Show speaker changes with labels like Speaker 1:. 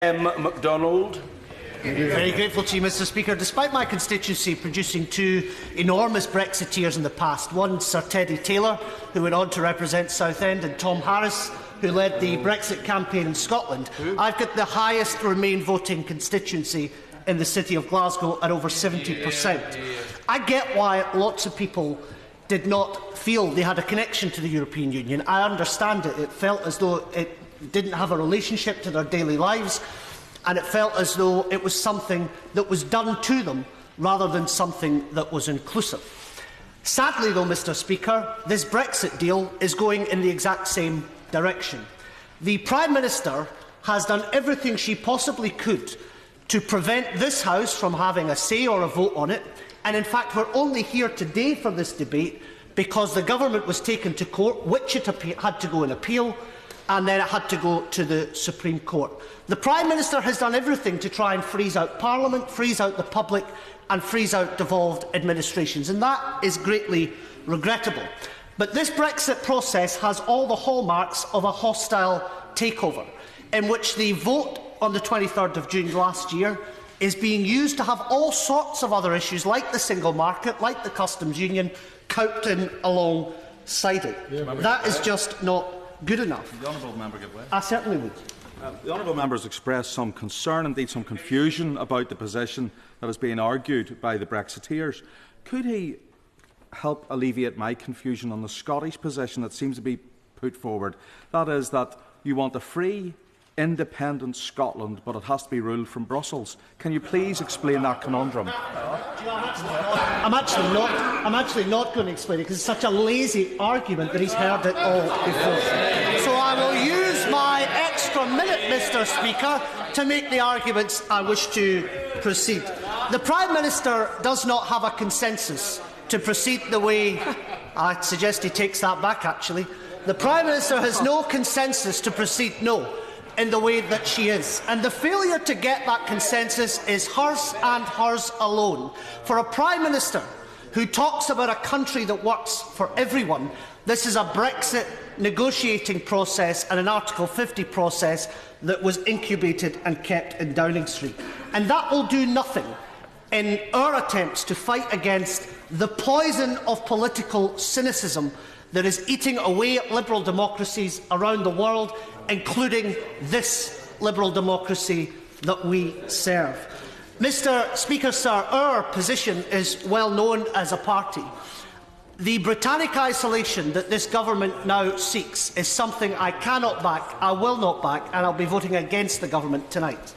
Speaker 1: MacDonald.
Speaker 2: Very grateful to you, Mr Speaker. Despite my constituency producing two enormous Brexiteers in the past, one Sir Teddy Taylor, who went on to represent Southend, and Tom Harris, who led the Brexit campaign in Scotland, I've got the highest Remain voting constituency in the city of Glasgow at over 70%. I get why lots of people did not feel they had a connection to the European Union. I understand it. It felt as though it didn't have a relationship to their daily lives, and it felt as though it was something that was done to them rather than something that was inclusive. Sadly, though, Mr Speaker, this Brexit deal is going in the exact same direction. The Prime Minister has done everything she possibly could to prevent this House from having a say or a vote on it, and in fact we're only here today for this debate because the government was taken to court, which it had to go and appeal, and then it had to go to the Supreme Court. The Prime Minister has done everything to try and freeze out Parliament, freeze out the public and freeze out devolved administrations, and that is greatly regrettable. But this Brexit process has all the hallmarks of a hostile takeover, in which the vote on the 23rd of June last year is being used to have all sorts of other issues, like the single market, like the customs union, counted in alongside it. That is just not good enough.
Speaker 3: The honourable member give way.
Speaker 2: I certainly would.
Speaker 3: The honourable member has expressed some concern, indeed some confusion, about the position that is being argued by the Brexiteers. Could he help alleviate my confusion on the Scottish position that seems to be put forward? That is that you want a free, independent Scotland, but it has to be ruled from Brussels. Can you please explain that conundrum?
Speaker 2: I'm actually not going to explain it because it's such a lazy argument that he's heard it all before. So I will use my extra minute, Mr Speaker, to make the arguments I wish to proceed. The Prime Minister does not have a consensus to proceed the way I suggest he takes that back, actually. The Prime Minister has no consensus to proceed, in the way that she is. And the failure to get that consensus is hers and hers alone. For a Prime Minister who talks about a country that works for everyone, this is a Brexit negotiating process and an Article 50 process that was incubated and kept in Downing Street. And that will do nothing in our attempts to fight against the poison of political cynicism that is eating away at liberal democracies around the world, including this liberal democracy that we serve. Mr Speaker, sir, our position is well known as a party. The Britannic isolation that this government now seeks is something I cannot back, I will not back, and I'll be voting against the government tonight.